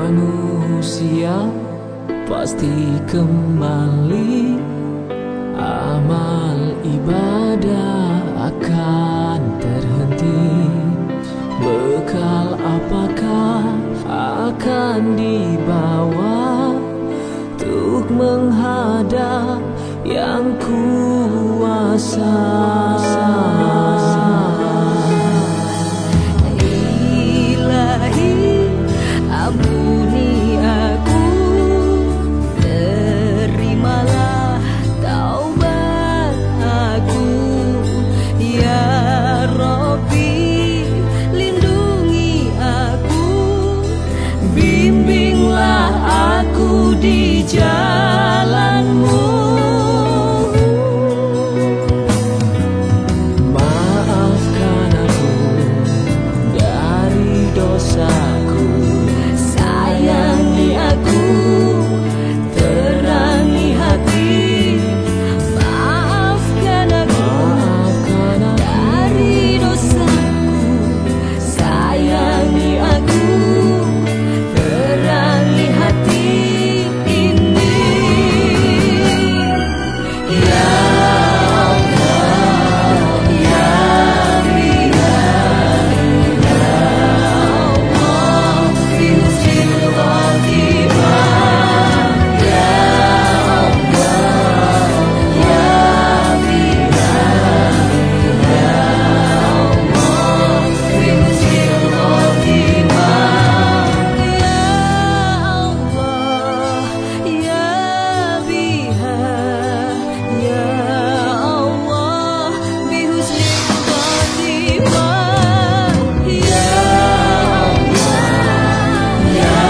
Manusia pasti kembali, amal ibadah akan terhenti. Bekal apakah akan dibawa untuk menghadap yang kuasa? Ilahi, ampuni aku, terimalah taubat aku. Ya Rabbi, lindungi aku, bimbinglah aku di jalanmu. Maafkan aku dari dosaku, Sayangi aku, terangi hati. Maafkan aku dari dosaku. Sayangi aku, terangi hati ini. Ya Allah, ya Allah, fi husnil khatimah. Ya Allah, ya Allah, fi husnil khatimah. Ya Allah, ya biha, ya Allah, bi husnil khatimah. Ya Allah, ya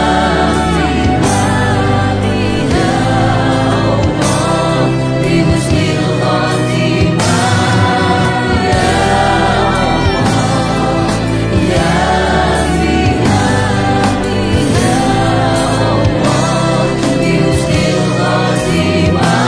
biha, ya Allah, bi husnil khatimah. Ya Allah, ya biha, ya Allah, bi husnil khatimah.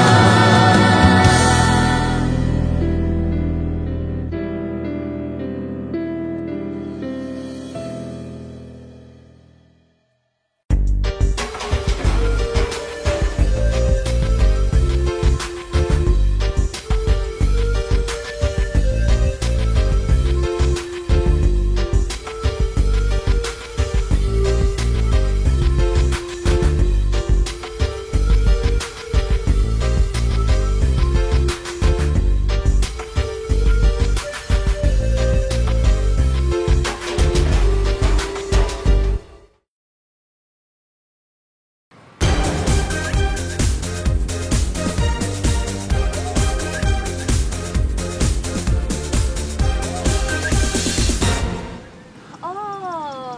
Oh,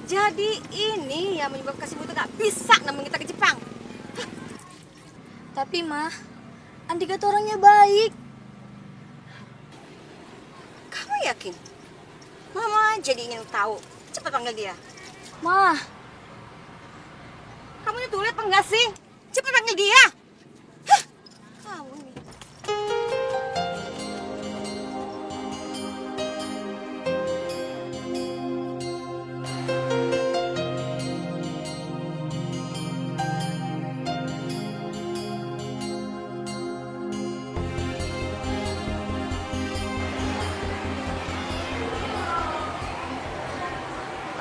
jadi ini yang menyebabkan si Buta gak bisa nemenin kita ke Jepang. Tapi mah, Andika tuh orangnya baik. Kamu yakin? Mama jadi ingin tahu. Cepat panggil dia. Mah, Kamu ini tuh lihat apa enggak sih? Cepat panggil dia. Hah, kamu nih.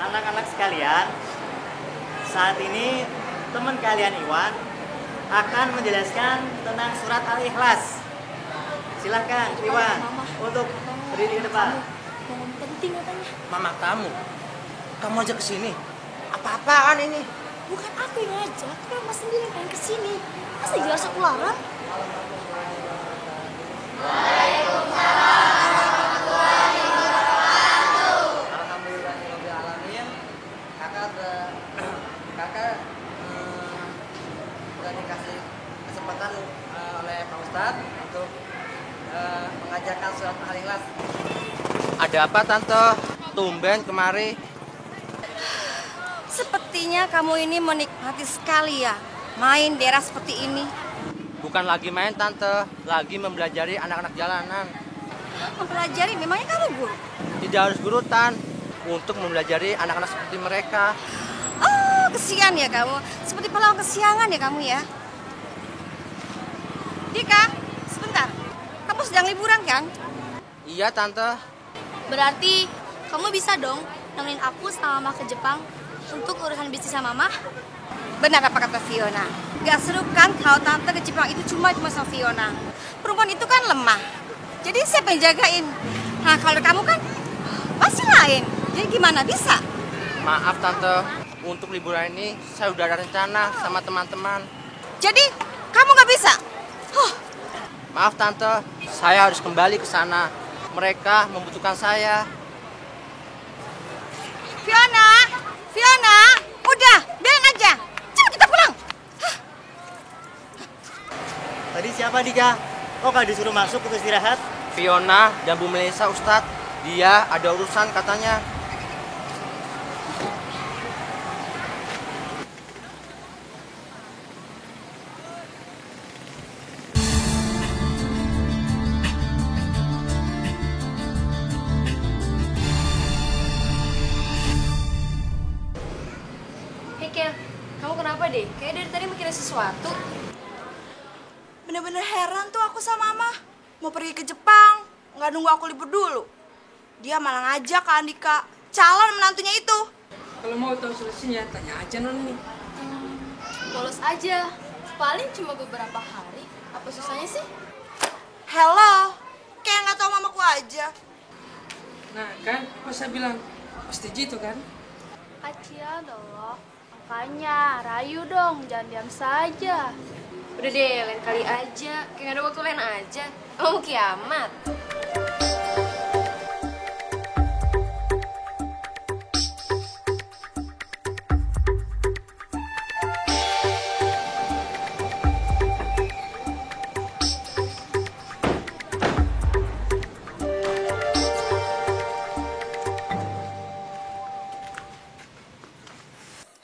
Anak-anak sekalian, saat ini teman kalian Iwan akan menjelaskan tentang surat Al-Ikhlas. Silahkan Iwan untuk berdiri di depan. yang penting katanya. Mama kamu aja kesini. Apa-apaan ini? Bukan aku yang ngajak, tapi Mama sendiri yang pengen kesini. Masa jelas aku larang? Alhamdulillahirobbilalamin. Kakak udah dikasih kesempatan oleh Pak Ustadz untuk mengajarkan surat Al-Ikhlas. Ada apa Tante? Tumben kemari. Sepertinya kamu ini menikmati sekali ya main daerah seperti ini. Bukan lagi main Tante, lagi mempelajari anak-anak jalanan. Mempelajari, memangnya kamu guru? Tidak harus guru Tan, untuk mempelajari anak-anak seperti mereka. Oh, kesian ya kamu. Seperti pahlawan kesiangan ya kamu ya. Dika, sebentar. Kamu sedang liburan kan? Iya, Tante. Berarti kamu bisa dong nemenin aku sama Mama ke Jepang untuk urusan bisnisnya Mama? Benar apa kata Fiona. Gak seru kan kalau tante ke Jepang itu cuma sama Fiona. Perempuan itu kan lemah. Jadi siapa yang jagain? Nah kalau kamu kan pasti lain. Jadi gimana bisa? Maaf, Tante. Untuk liburan ini saya udah ada rencana sama teman-teman. Jadi kamu gak bisa? Maaf, Tante. Saya harus kembali ke sana. Mereka membutuhkan saya. Fiona, Fiona, udah, biarin aja. Cepat kita pulang. Tadi siapa Dika? Kok gak disuruh masuk untuk istirahat? Fiona dan Bu Melisa, Ustadz. Dia ada urusan katanya. Hei Kel, kamu kenapa deh? Kayak dari tadi mikirin sesuatu. Bener-bener heran tuh aku sama Mama. Mau pergi ke Jepang, nggak nunggu aku libur dulu. Dia malah ngajak ke Andika, calon menantunya itu. Kalau mau tahu solusinya, tanya aja non nih. Bolos aja. Paling cuma beberapa hari. Apa susahnya sih? Hello, kayak nggak tahu mamaku aja. Nah kan, pas saya bilang, pasti gitu kan? Kasihan loh. Makanya, rayu dong, jangan diam saja. Udah deh, lain kali aja. Kayak gak ada waktu lain aja. Mau kiamat.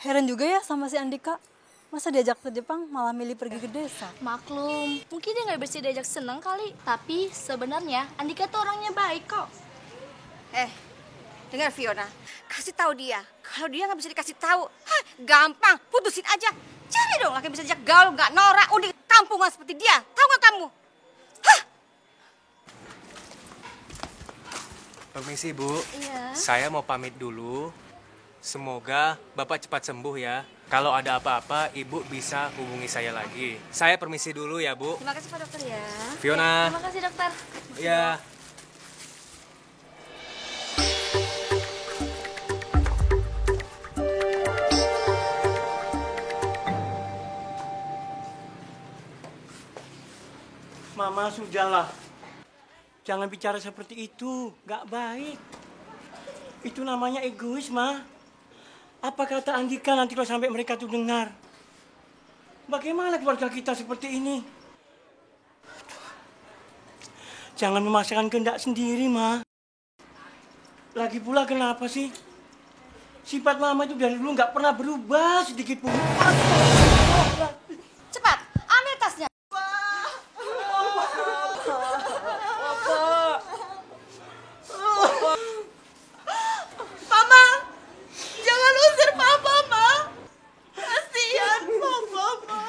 Heran juga ya sama si Andika. Masa diajak ke Jepang malah milih pergi ke desa? Maklum, mungkin dia nggak bisa diajak seneng kali. Tapi sebenarnya Andika tuh orangnya baik kok. Dengar Fiona, kasih tahu dia. Kalau dia nggak bisa dikasih tahu, gampang, putusin aja. Cari dong laki bisa ajak gaul, nggak norak, udah kampungan seperti dia. Tahu nggak kamu? Permisi Bu, Iya. saya mau pamit dulu. Semoga Bapak cepat sembuh ya. Kalau ada apa-apa, Ibu bisa hubungi saya lagi. Saya permisi dulu ya Bu. Terima kasih Pak Dokter ya. Fiona. Terima kasih dokter. Ya. Mama sudahlah. Jangan bicara seperti itu, gak baik. Itu namanya egois, Ma. Apa kata Andika nanti kalau sampai mereka tuh dengar? Bagaimana keluarga kita seperti ini? Jangan memaksakan kehendak sendiri, Ma. Lagi pula kenapa sih? Sifat Mama itu dari dulu gak pernah berubah sedikit pun. Cepat, ambil tasnya. Mama, jangan usir Papa, Ma. Kasihan Papa, Ma.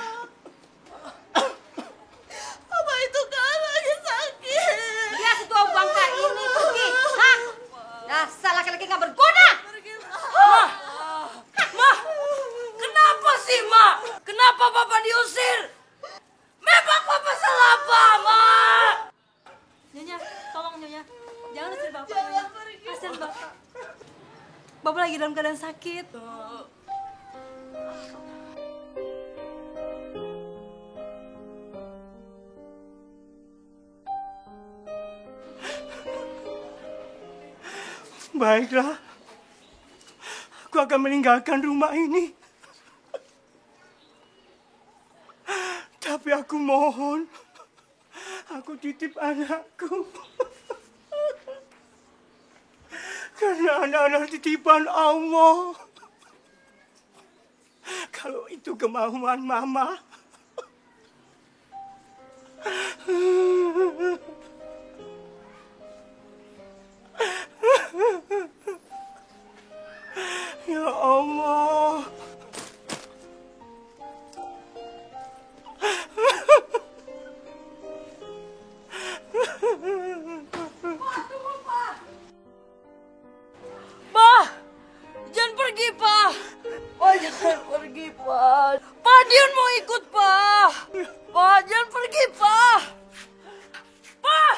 Papa itu kan lagi sakit. Dia setua bangka ini pergi. Hah? Dasar laki-laki gak berguna. Kenapa sih, Ma? Kenapa Papa diusir? Memang Papa salah apa, Ma? Nyonya, tolong Nyonya. Jangan usir Bapak, Nyonya. Kasihan Bapak. Bapak lagi dalam keadaan sakit. Baiklah. Aku akan meninggalkan rumah ini. Tapi aku mohon, aku titip anakku. Karena anak-anak titipan Allah. Kalau itu kemauan Mama. Ya Allah. Pergi, Pak. Pak, Dian mau ikut, Pak. Pak, jangan pergi, Pak. Pak!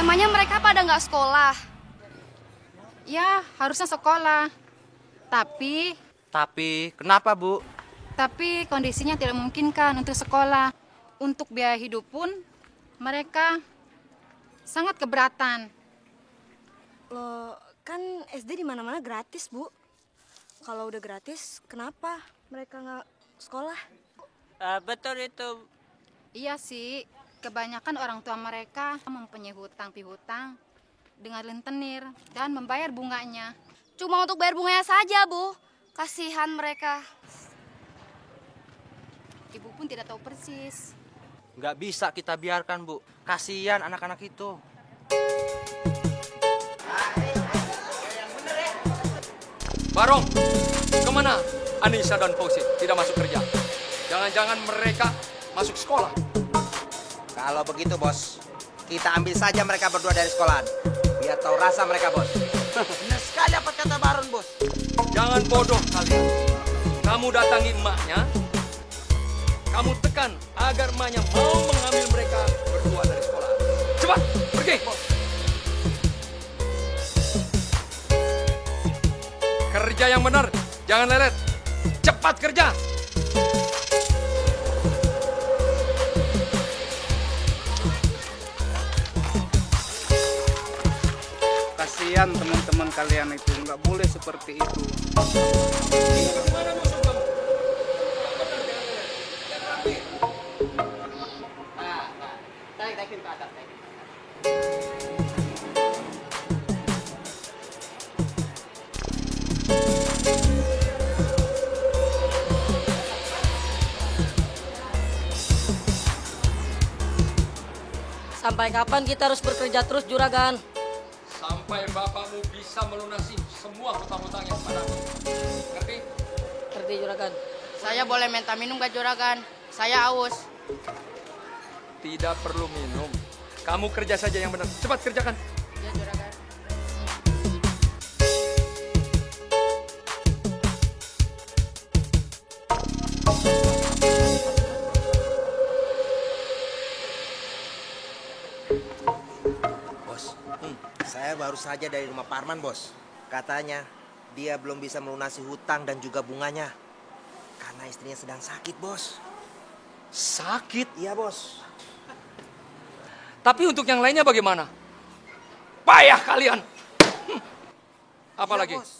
Memangnya mereka pada nggak sekolah? Ya, harusnya sekolah. Tapi Kenapa, Bu? Tapi kondisinya tidak memungkinkan untuk sekolah. Untuk biaya hidup pun mereka sangat keberatan. Loh, kan SD di mana-mana gratis, Bu. Kalau udah gratis, kenapa mereka nggak sekolah? Betul itu. Iya sih, kebanyakan orang tua mereka mempunyai hutang piutang dengan rentenir dan membayar bunganya. Cuma untuk bayar bunganya saja, Bu. Kasihan mereka. Ibu pun tidak tahu persis. Nggak bisa kita biarkan, Bu. Kasihan anak-anak itu. Barong, kemana Anissa dan Fauzi tidak masuk kerja? Jangan-jangan mereka masuk sekolah. Kalau begitu, Bos, kita ambil saja mereka berdua dari sekolahan. Biar tahu rasa mereka, Bos. Benar sekali apa kata Baron, Bos. Jangan bodoh kalian. Kamu datangi emaknya, kamu tekan agar emaknya mau mengambil mereka berdua dari sekolah. Cepat, pergi. Kerja yang benar, jangan lelet. Cepat kerja. Kasihan teman-teman kalian itu, nggak boleh seperti itu. Sampai kapan kita harus bekerja terus, Juragan? Sampai bapakmu bisa melunasi semua hutang-hutangnya kepadamu. Ngerti? Ngerti, Juragan. Saya boleh minta minum gak, Juragan? Saya haus. Tidak perlu minum. Kamu kerja saja yang benar. Cepat kerjakan. Ya, Juragan. Saya baru saja dari rumah Parman, Bos. Katanya dia belum bisa melunasi hutang dan juga bunganya. Karena istrinya sedang sakit, Bos. Sakit? Iya, Bos. Tapi untuk yang lainnya bagaimana? Payah kalian. Apalagi? Ya, Bos.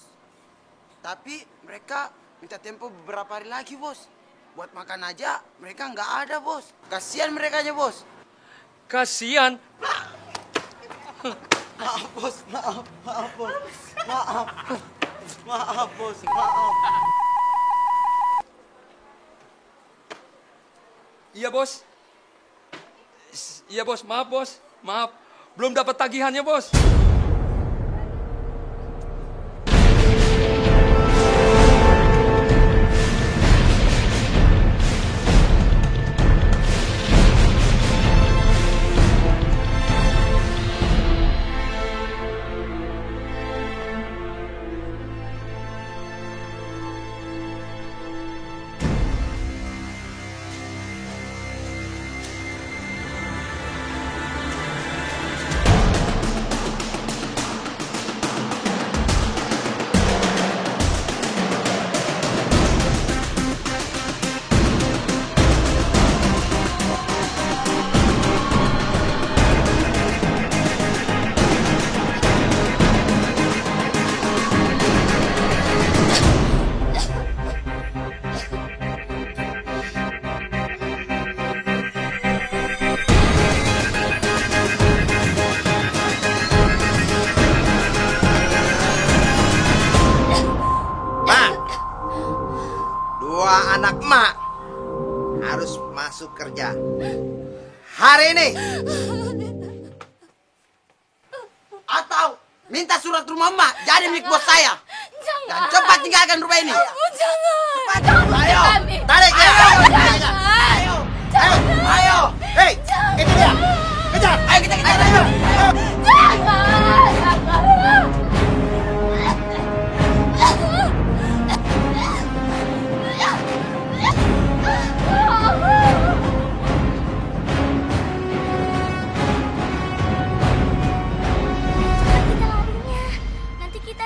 Tapi mereka minta tempo beberapa hari lagi, Bos. Buat makan aja mereka nggak ada, Bos. Kasihan merekanya, Bos. Kasihan? Maaf, Bos. Maaf, Bos. Maaf. Maaf, Bos. Maaf. Iya, Bos. Iya, Bos. Maaf, Bos. Maaf. Belum dapat tagihannya, Bos. anak emak harus masuk kerja hari ini. Atau minta surat rumah emak jadi milik bos saya. Dan cepat tinggalkan rumah ini. Jangan. Cepat. Ayo, tarik ya. Ayo. Ayo. Hei, itu dia. Kejar. Ayo kita kejar. Ayo.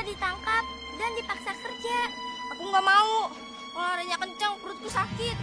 Ditangkap dan dipaksa kerja. Aku nggak mau. Kalau larinya kencang, perutku sakit.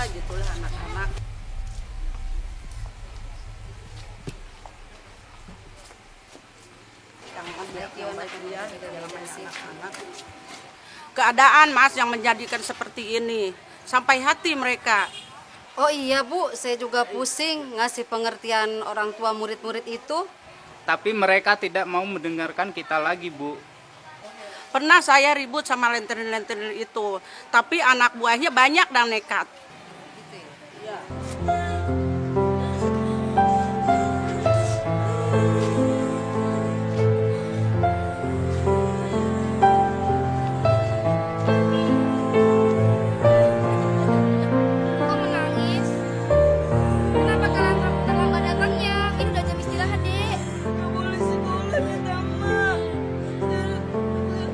Gitulah anak-anak. Keadaan Mas yang menjadikan seperti ini sampai hati mereka. Oh iya Bu, saya juga pusing ngasih pengertian orang tua murid-murid itu. Tapi mereka tidak mau mendengarkan kita lagi, Bu. Pernah saya ribut sama lenteri-lenteri itu, tapi anak buahnya banyak dan nekat. Kok menangis? Kenapa kalian terlambat datangnya? Ini udah jam istirahat, Dek. Nggak boleh sekolah kita, Mak.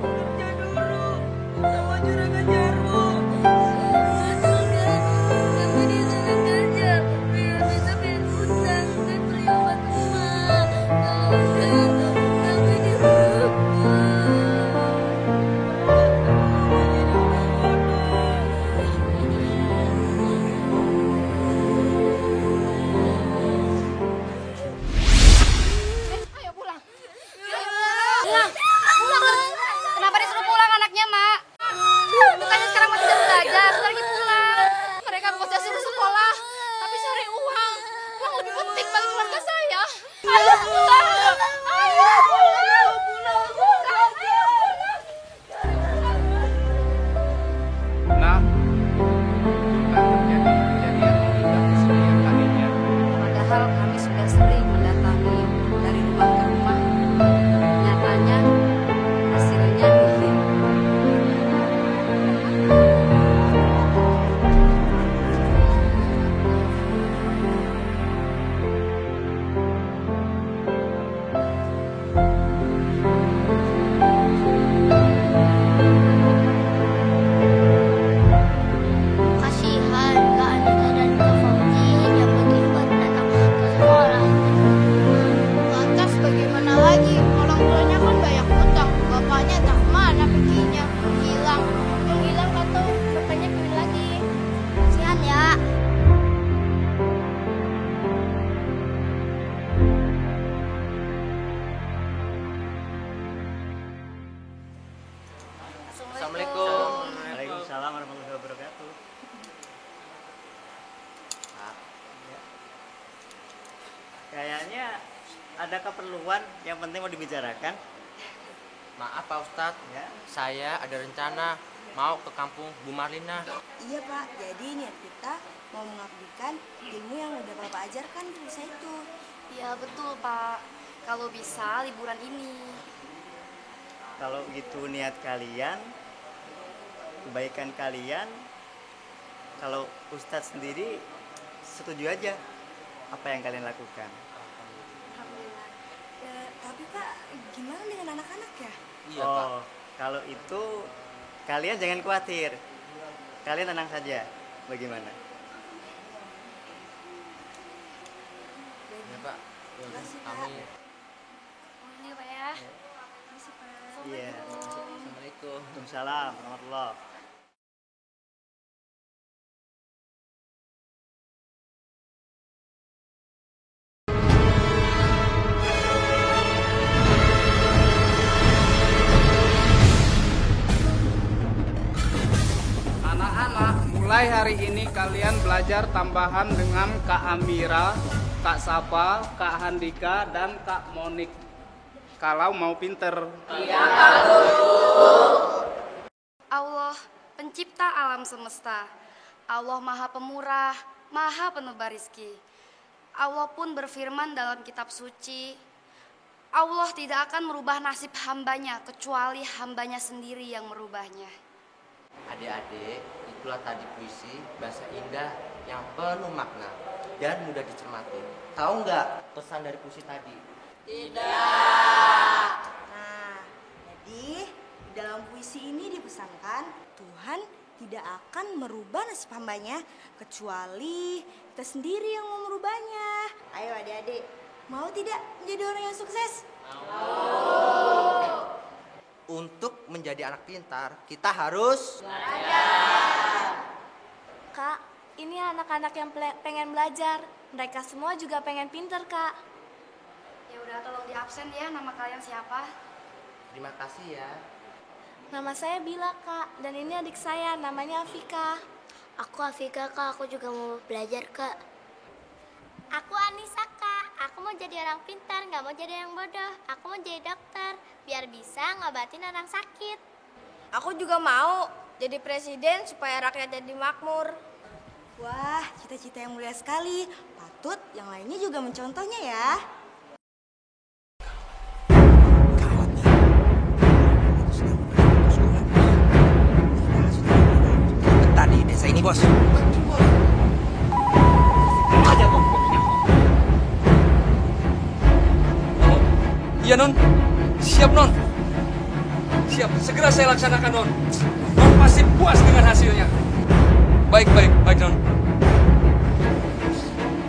Kerja dulu sama juragan Jarwo. Kenapa disuruh pulang anaknya, Mak? Bukannya sekarang masih jam belajar, bentar lagi pulang. Mereka bosnya suruh sekolah, tapi cari uang. Uang lebih penting bagi keluarga saya. Ayo pulang! Ayo pulang! Nah, bukan terjadi kejadian ini tidak kesekian kalinya. Padahal kami sudah sering mendatangi dari rumah ke rumah. Nyatanya hasilnya nihil. Kasihan Kak Anika dan Kak Fauzi yang begitu baru datang ke sekolah. Lantas bagaimana lagi? Orang tuanya kan banyak utang. Bapaknya tak mana perginya. Menghilang atau bapaknya pergi lagi. Kasihan ya. Assalamualaikum. Waalaikumsalam warahmatullahi wabarakatuh. Kayaknya ada keperluan yang penting mau dibicarakan. Maaf Pak Ustadz, Ya. saya ada rencana mau ke kampung Bu Marlina. Iya Pak, jadi niat kita mau mengabdikan ilmu yang udah Bapak ajarkan di desa itu. Iya betul Pak. Kalau bisa liburan ini. Kalau gitu niat kalian, kebaikan kalian, kalau Ustadz sendiri setuju aja apa yang kalian lakukan. Alhamdulillah. Tapi Pak, gimana dengan anak-anak ya? Iya Pak. Kalau itu kalian jangan khawatir. Kalian tenang saja. Bagaimana? Ya Pak. Kami. Ini Pak ya. Iya. Assalamualaikum. Waalaikumsalam warahmatullahi. Mulai hari ini kalian belajar tambahan dengan Kak Amira, Kak Sapa, Kak Handika, dan Kak Monik. Kalau mau pinter. Iya, Pak Guru. Allah, pencipta alam semesta. Allah Maha Pemurah, Maha Penebar rizki. Allah pun berfirman dalam kitab suci, Allah tidak akan merubah nasib hambanya kecuali hambanya sendiri yang merubahnya. Adik-adik, itulah tadi puisi bahasa indah yang penuh makna dan mudah dicermati. Tahu nggak pesan dari puisi tadi? Tidak. Nah, jadi di dalam puisi ini dipesankan Tuhan tidak akan merubah nasib hambanya kecuali kita sendiri yang mau merubahnya. Ayo adik-adik, mau tidak menjadi orang yang sukses? Mau. Untuk menjadi anak pintar, kita harus belajar. Kak, ini anak-anak yang pengen belajar. Mereka semua juga pengen pintar, Kak. Ya udah, tolong di absen ya. Nama kalian siapa? Terima kasih ya. Nama saya Bila, Kak. Dan ini adik saya, namanya Afika. Aku Afika, Kak. Aku juga mau belajar, Kak. Aku Anissa, Kak. Aku mau jadi orang pintar, nggak mau jadi orang bodoh. Aku mau jadi dokter, biar bisa ngobatin orang sakit. Aku juga mau jadi presiden supaya rakyat jadi makmur. Wah, cita-cita yang mulia sekali. Patut yang lainnya juga mencontohnya ya. Tadi desa ini, Bos. Iya, Non. Siap, Non. Siap, segera saya laksanakan, Non. Non pasti puas dengan hasilnya. Baik, Non.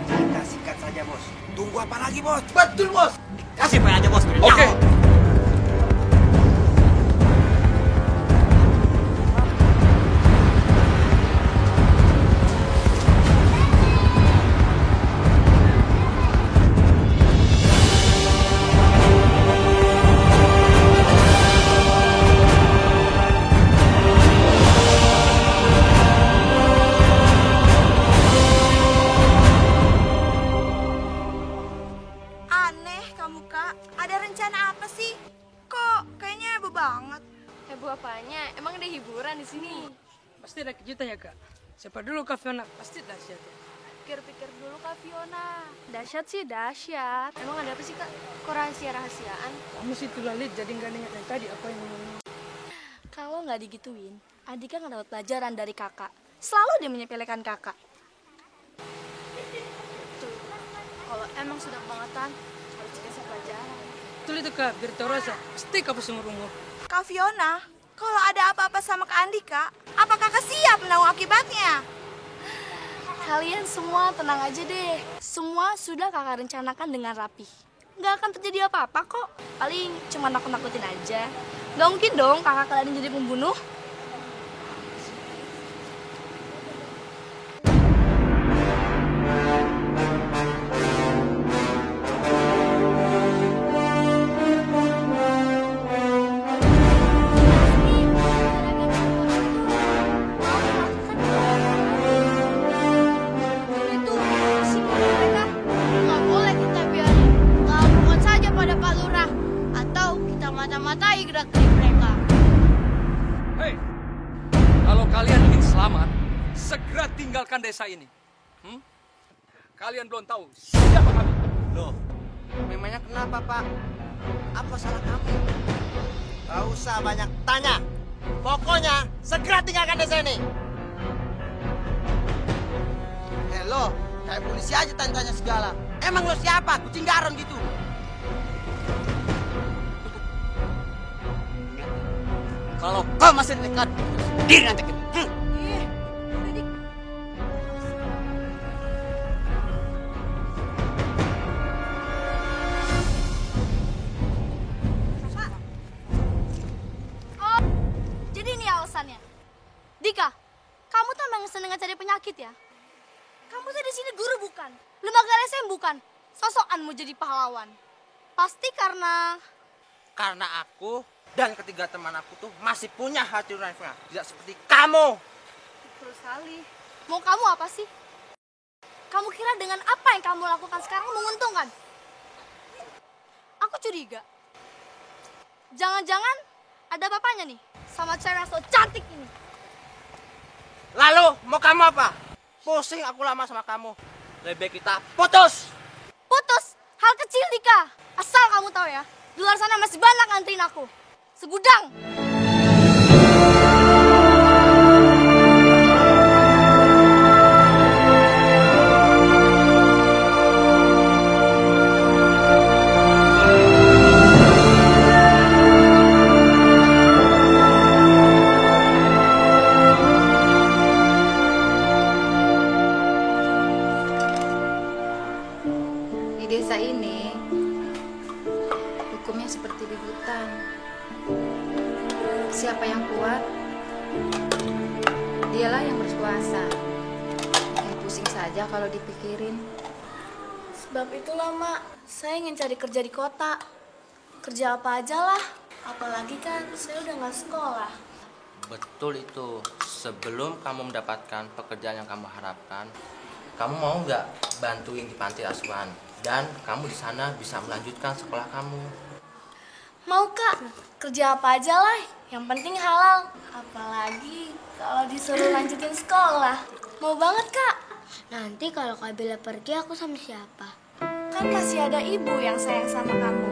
Kita sikat saja, Bos. Tunggu apa lagi, Bos? Betul, Bos. Kasih Pak aja, Bos. Oke. Pasti ada kejutan ya, Kak. Siapa dulu Kak Fiona? Pasti dahsyat ya. Pikir-pikir dulu, Kak Fiona. Dahsyat sih dahsyat. Emang ada apa sih, Kak? Kok rahasia-rahasiaan? Kamu sih tuh lalit, jadi nggak ingat yang tadi apa yang ngomongin. Kalau nggak digituin, Adika nggak dapat pelajaran dari kakak. Selalu dia menyepelekan kakak. Tuh, kalau emang sudah kebangetan, harus dikasih pelajaran. Betul itu, Kak. Biar tahu rasa. Pasti kamu seumur umur. Kak Fiona, kalau ada apa-apa sama Kak Andika, apa kakak siap menanggung akibatnya? Kalian semua tenang aja deh. Semua sudah kakak rencanakan dengan rapi. Nggak akan terjadi apa-apa kok. Paling cuma nakut-nakutin aja. Nggak mungkin dong kakak kalian jadi pembunuh. Mata-matai gerak-gerik mereka. Hei, kalau kalian ingin selamat, segera tinggalkan desa ini. Kalian belum tahu siapa kami. Loh, memangnya kenapa, Pak? Apa salah kami? Gak usah banyak tanya. Pokoknya segera tinggalkan desa ini. Hello, kayak polisi aja tanya-tanya segala. Emang lo siapa? Kucing garon gitu. Kalau kau masih dekat, diri nanti kita. Oh, jadi ini alasannya. Dika, kamu tuh memang seneng cari penyakit ya? Kamu tuh di sini guru bukan? Lembaga LSM bukan? Sosokan mau jadi pahlawan. Pasti karena aku dan ketiga teman aku tuh masih punya hati nurani, tidak seperti kamu. Betul sekali. Mau kamu apa sih? Kamu kira dengan apa yang kamu lakukan sekarang menguntungkan? Aku curiga. Jangan-jangan ada bapaknya nih sama cewek so cantik ini. Lalu mau kamu apa? Pusing aku lama sama kamu. Lebih baik kita putus. Putus? Hal kecil, Dika. Asal kamu tahu ya, di luar sana masih banyak nganterin aku. Segudang. Di desa ini, hukumnya seperti di hutan. Siapa yang kuat, dialah yang berkuasa. Bikin pusing saja kalau dipikirin. Sebab itulah, Mak, saya ingin cari kerja di kota. Kerja apa aja lah. Apalagi kan saya udah nggak sekolah. Betul itu. Sebelum kamu mendapatkan pekerjaan yang kamu harapkan, kamu mau nggak bantuin di panti asuhan? Dan kamu di sana bisa melanjutkan sekolah kamu. Mau, Kak. Kerja apa aja lah. Yang penting halal. Apalagi kalau disuruh lanjutin sekolah. Mau banget, Kak. Nanti kalau Kak Bella pergi, aku sama siapa? Kan masih ada ibu yang sayang sama kamu.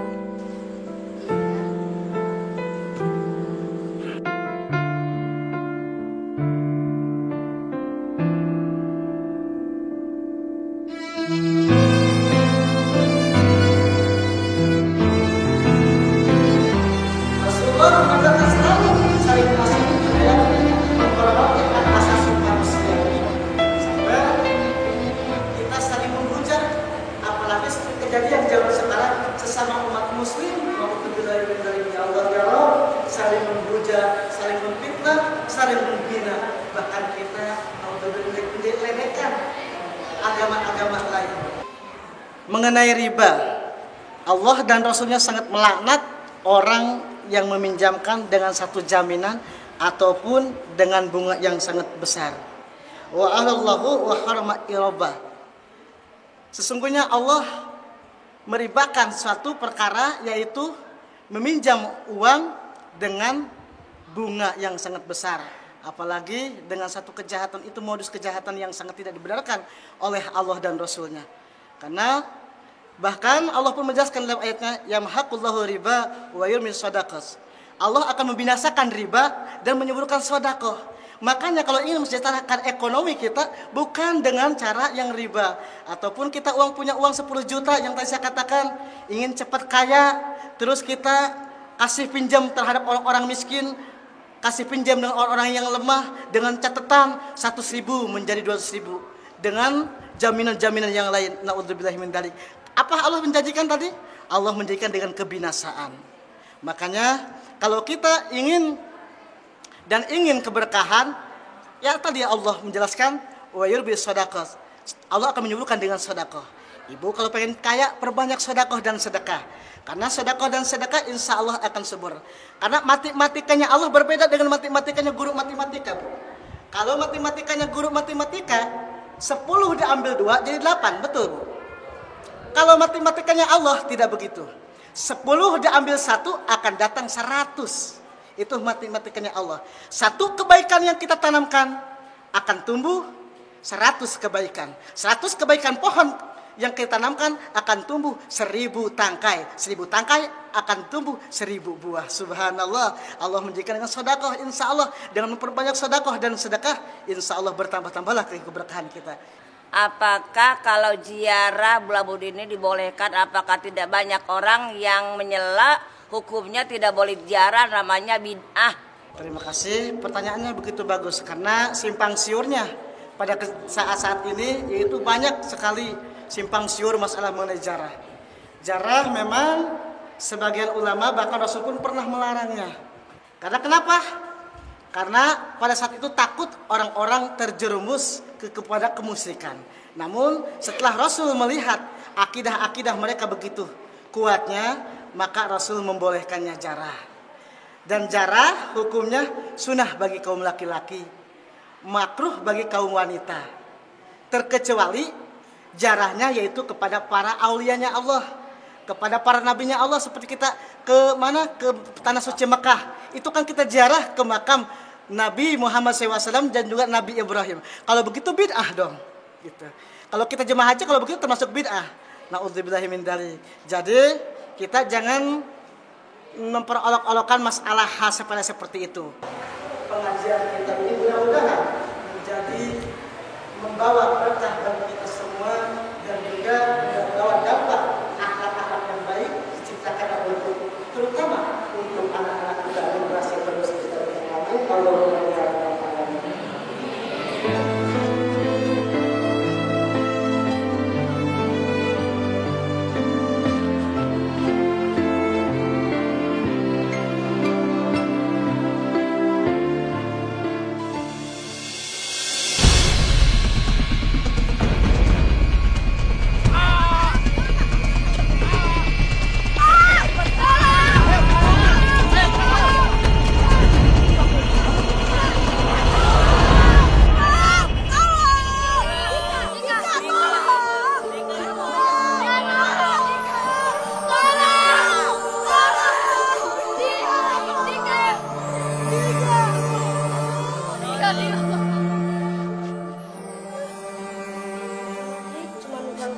Rasulullah mengatakan selalu saling kasih adalah memperhatikan asas manusia. Sampai kita saling menghujat, apalagi seperti kejadian zaman sekarang sesama umat muslim, ya Allah ya Rabb, saling menghujat, saling memfitnah, saling menghina, bahkan kita mau menyelewengkan agama-agama lain. Mengenai riba, Allah dan Rasulnya sangat melaknat orang yang meminjamkan dengan satu jaminan ataupun dengan bunga yang sangat besar. Wa ahallahu wa harama iraba. Sesungguhnya Allah meribakan suatu perkara, yaitu meminjam uang dengan bunga yang sangat besar. Apalagi dengan satu kejahatan itu, modus kejahatan yang sangat tidak dibenarkan oleh Allah dan Rasulnya. Karena bahkan Allah pun menjelaskan dalam ayatnya, yamhaqullahu riba wa yurmis shadaqas. Allah akan membinasakan riba dan menyuburkan sedekah. Makanya kalau ingin mensejahterakan ekonomi kita, bukan dengan cara yang riba. Ataupun kita punya uang 10 juta yang tadi saya katakan, ingin cepat kaya, terus kita kasih pinjam terhadap orang-orang miskin, kasih pinjam dengan orang-orang yang lemah, dengan catatan 100.000 menjadi 200.000, dengan jaminan-jaminan yang lain. Na'udzubillahi min dzalik. Apa Allah menjanjikan tadi? Allah menjanjikan dengan kebinasaan. Makanya kalau kita ingin keberkahan, ya tadi Allah menjelaskan wa yurbis shadaqah. Allah akan menyuburkan dengan sedekah. Ibu kalau pengen kaya, perbanyak sedekah dan sedekah. Karena sedekah dan sedekah insya Allah akan subur. Karena matematikanya Allah berbeda dengan matematikanya guru matematika, Bu. Kalau matematikanya guru matematika, 10 diambil 2 jadi 8, betul, Bu. Kalau matematikanya Allah tidak begitu. 10 diambil 1 akan datang 100. Itu matematikanya Allah. Satu kebaikan yang kita tanamkan akan tumbuh 100 kebaikan. 100 kebaikan pohon yang kita tanamkan akan tumbuh 1000 tangkai. 1000 tangkai akan tumbuh 1000 buah. Subhanallah. Allah menjadikan dengan sedekah, insya Allah dengan memperbanyak sedekah dan sedekah, insya Allah bertambah-tambahlah keberkahan kita. Apakah kalau ziarah Bulabuddin ini dibolehkan? Apakah tidak banyak orang yang menyela hukumnya tidak boleh ziarah, namanya bid'ah? Terima kasih, pertanyaannya begitu bagus. Karena simpang siurnya pada saat-saat ini yaitu banyak sekali simpang siur masalah mengenai jarah. Jarah memang sebagian ulama bahkan Rasul pun pernah melarangnya. Karena kenapa? Karena pada saat itu takut orang-orang terjerumus kepada kemusyrikan. Namun setelah Rasul melihat akidah-akidah mereka begitu kuatnya, maka Rasul membolehkannya jarah. Dan jarah hukumnya sunnah bagi kaum laki-laki. makruh bagi kaum wanita. Terkecuali jarahnya yaitu kepada para aulianya Allah, kepada para nabinya Allah. Seperti kita ke mana, ke tanah suci Mekah, itu kan kita ziarah ke makam Nabi Muhammad SAW dan juga Nabi Ibrahim. Kalau begitu bid'ah dong gitu. Kalau kita jemaah haji, kalau begitu termasuk bid'ah. Na'udzubillahi min dzalik. Jadi kita jangan memperolok-olokkan masalah hal seperti itu. Pengajian kita ini mudah-mudahan menjadi membawa berkah bagi kita semua dan juga membawa dampak akhlak-akhlak yang baik diciptakan untuk terutama untuk anak-anak kita generasi terus kita kami kalau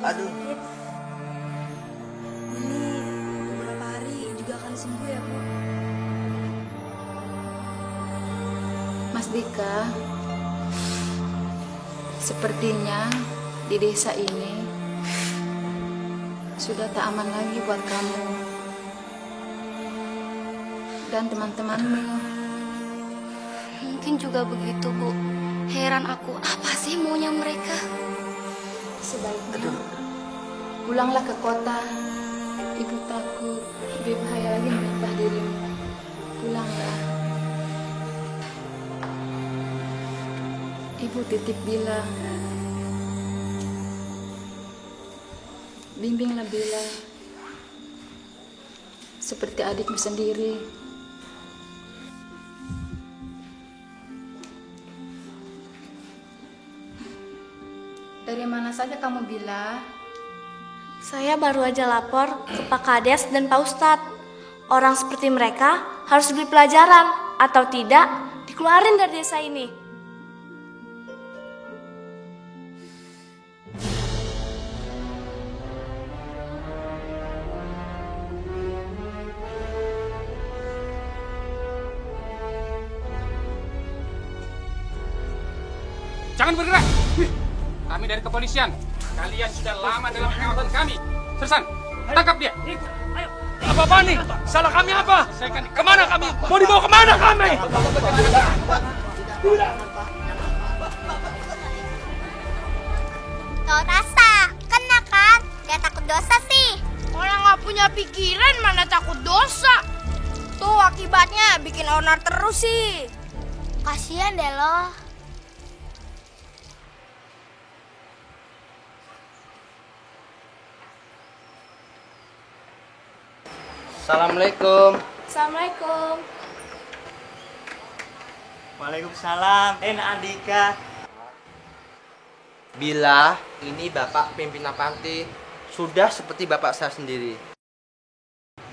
Aduh. Ini beberapa hari juga akan sembuh ya, Bu. Mas Dika, sepertinya di desa ini sudah tak aman lagi buat kamu dan teman-temanmu. Mungkin juga begitu, Bu. Heran aku, apa sih maunya mereka? Sebaiknya pulanglah ke kota. Ibu takut berbahaya lagi menimpa dirimu. Pulanglah. Ibu titip Bila. Bimbinglah Bila seperti adikmu sendiri. Dari mana saja kamu, Bila? Saya baru aja lapor ke Pak Kades dan Pak Ustadz. Orang seperti mereka harus diberi pelajaran, atau tidak dikeluarin dari desa ini. Jangan bergerak. Kami dari kepolisian. Kalian sudah lama dalam pengawasan kami. Sersan, tangkap dia. Ayo. Apa nih? Salah kami apa? Kemana kami? Mau dibawa kemana kami? Tahu rasa, kena kan? Gak takut dosa sih. Orang nggak punya pikiran mana takut dosa. Tuh akibatnya bikin onar terus sih. Kasian deh lo. Assalamualaikum. Assalamualaikum. Waalaikumsalam. Andika. Bila, ini Bapak pimpinan panti. Sudah seperti Bapak saya sendiri.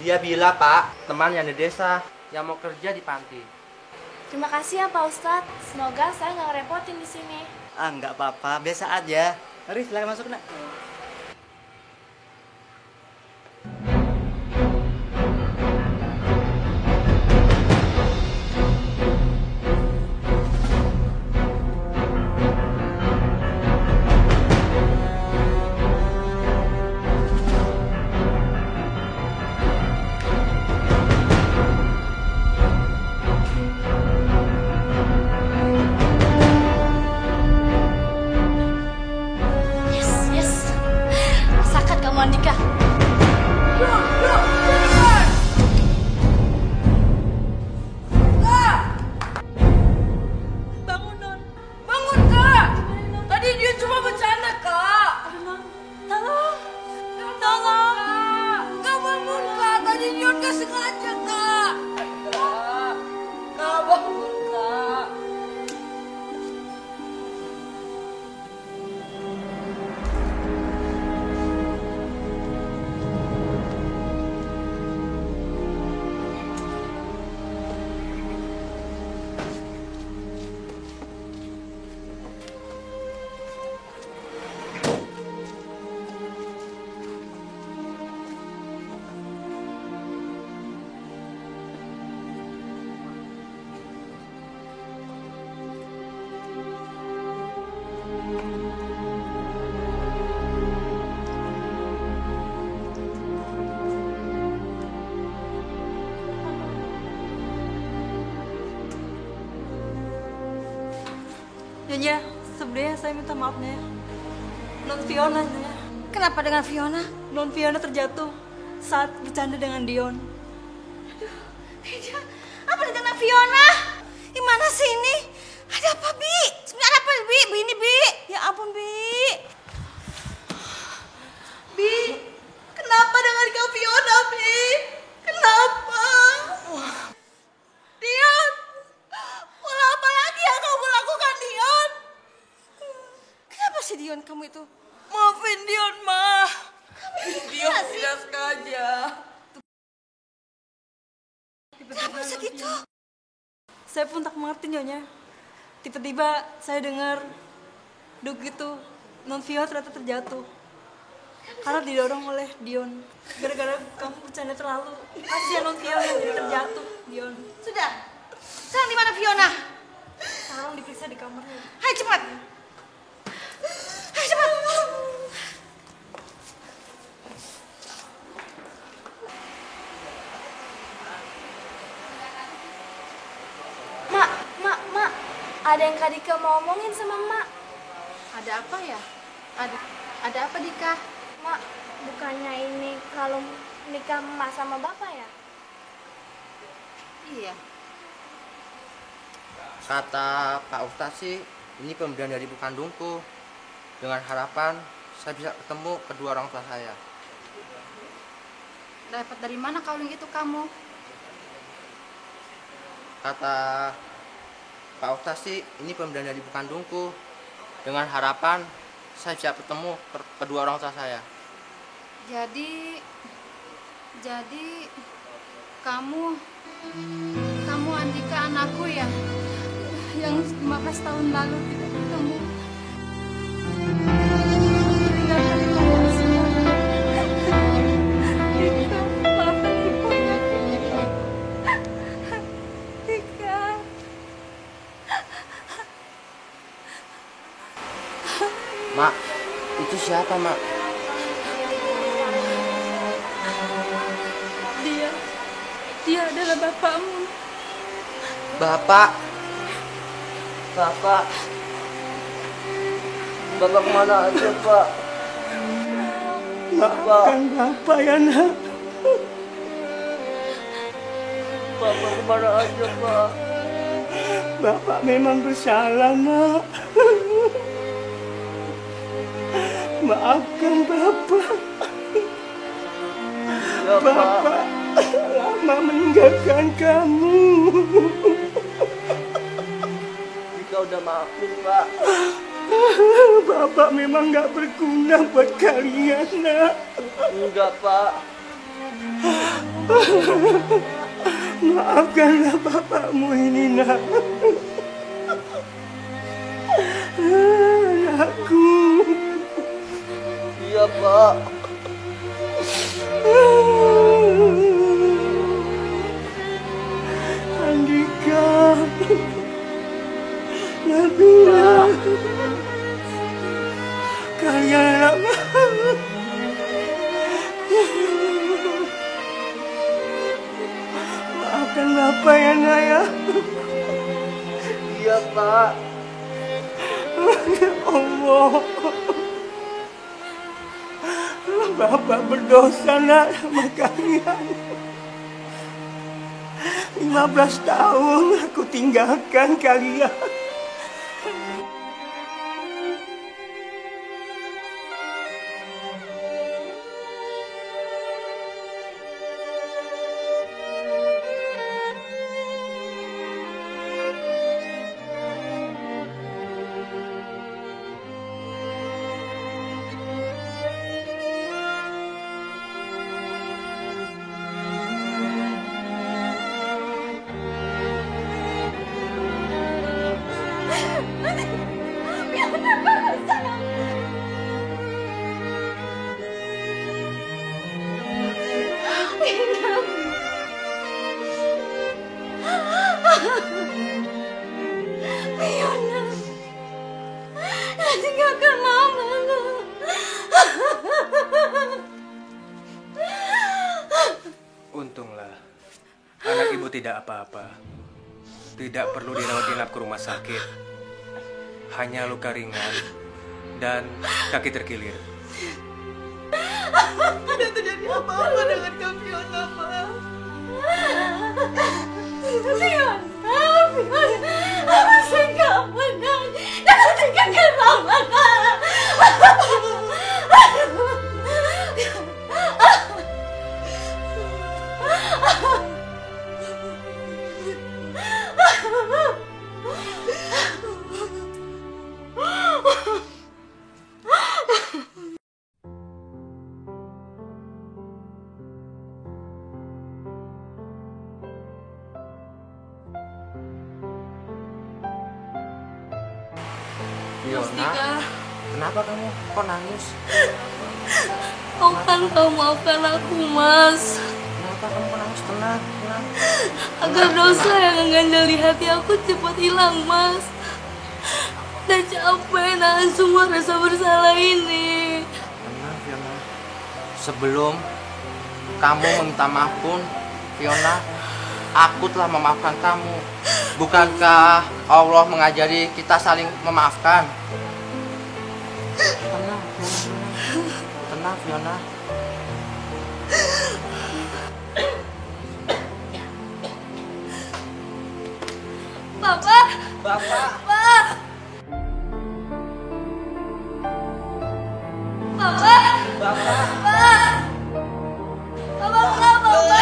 Dia Bila, Pak, teman yang di desa yang mau kerja di panti. Terima kasih ya Pak Ustadz. Semoga saya nggak ngerepotin di sini. Enggak apa-apa, biasa aja. Mari silakan masuk, Nak. Andika. Bangun, Non. Bangun, Kak. Tadi dia cuma bercanda, Kak. Tolong. Tolong. Kak, bangun, Kak. Tadi dia nggak sengaja, Kak. Kak, bangun, Kak. Nyonya, sebenarnya saya minta maaf Nyonya. Non Fiona Nyonya. Kenapa dengan Fiona? Non Fiona terjatuh saat bercanda dengan Dion. Apa dengan Fiona? Gimana sih ini? Ada apa, Bi? Sebenarnya apa, Bi? Ini, Bi. Ya ampun, Bi. Bi, kenapa dengan kau Fiona, Bi? Kenapa? Dion, pola apa lagi yang kamu lakukan, Dion? Kenapa sih Dion kamu itu? Maafin Dion, Ma. Dion tidak sengaja. Kenapa bisa gitu? Saya pun tak mengerti Nyonya. Tiba-tiba saya dengar duk gitu, Non Fiona ternyata terjatuh. Karena didorong oleh Dion. Gara-gara kamu bercanda terlalu. Kasihan Non Fiona jadi terjatuh, Dion. Sudah. Sekarang di mana Fiona? Sekarang diperiksa di kamarnya. Hai cepat. Hai cepat. Mak, ada yang Kak Dika mau omongin sama Mak. Ada apa ya? Ada apa Dika? Mak, bukannya ini kalau nikah Mak sama Bapak ya? Iya. Kata Pak Ustadz sih, ini pemberian dari ibu kandungku. Dengan harapan saya bisa ketemu kedua orang tua saya. Dapat dari mana kalung itu kamu? Kata Pak Ustadz sih, ini pemberian dari ibu kandungku. Dengan harapan saya bisa ketemu kedua orang tua saya. Jadi kamu Andika anakku ya, yang 15 tahun lalu tidak ketemu. Mak, itu siapa, Mak? Dia adalah bapakmu. Bapak kemana aja, Pak? Maafkan Bapak ya, Nak. Bapak kemana aja, Pak? Bapak memang bersalah, Nak. Maafkan Bapak. Ya, Bapak lama meninggalkan kamu. Dika udah maafin, Pak. Bapak memang gak berguna buat kalian, Nak. Enggak, Pak. Maafkanlah bapakmu ini, Nak. Anakku. Iya, Pak. Andika, Nabila, kalian maafkan Bapak ya, Nak ya. Iya, Pak. Ya Allah, Bapak berdosa, Nak, sama kalian. 15 tahun aku tinggalkan kalian. Tinggalkan mama. Untunglah anak ibu tidak apa-apa. Tidak perlu dirawat inap ke rumah sakit. hanya luka ringan dan kaki terkilir. Ada terjadi apa-apa dengan Kak Fiona, Pak? Fiona, aku suka menang. Jangan tinggalkan Mama, Nak. Fiona, kenapa kamu kok nangis? Kau kan kau maafkan aku, Mas. Kenapa kamu kok nangis? Tenang. Agar dosa yang mengganjal di hati aku cepat hilang, Mas. Udah capek nahan semua rasa bersalah ini. Tenang, Fiona. Sebelum kamu meminta maaf pun, Fiona, aku telah memaafkan kamu. Bukankah Allah mengajari kita saling memaafkan? Tenang, Fiona. Papa. Bapak. Pak. Papa. Bapak. Pak. Papa kenapa, Pak?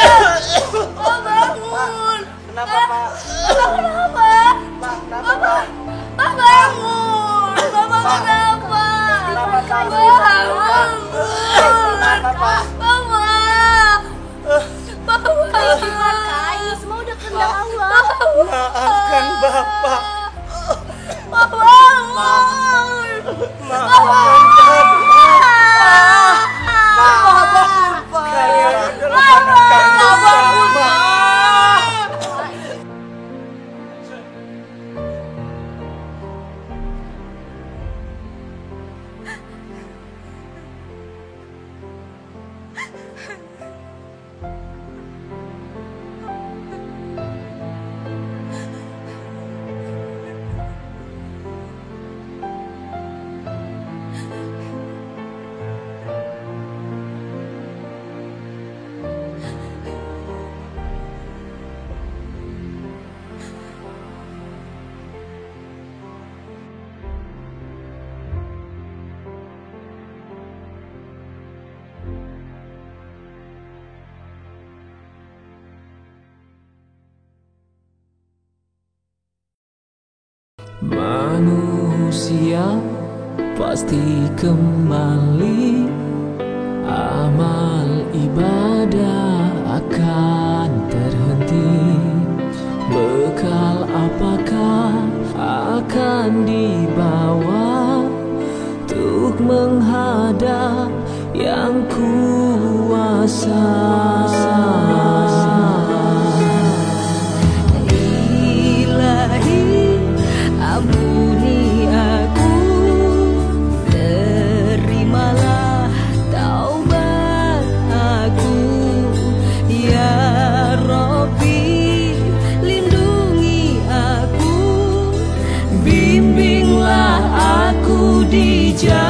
Pak bangun. Kenapa, Pak? Papa kenapa? Pak, kenapa, Pak? Pak bangun. Papa kenapa? Kenapa, Pak? Bangun. Kenapa, Pak? Papa. Papa. Kak, ini semua udah kehendak Allah. Maafkan Bapak. Papa bangun. Maafkan Bapak. Kalian adalah anak kandung Bapak. Manusia pasti kembali, amal ibadah akan terhenti. Bekal apakah akan dibawa untuk menghadap yang kuasa? Ampuni aku, terimalah taubat aku, ya Rabbi, lindungi aku, bimbinglah aku di jalan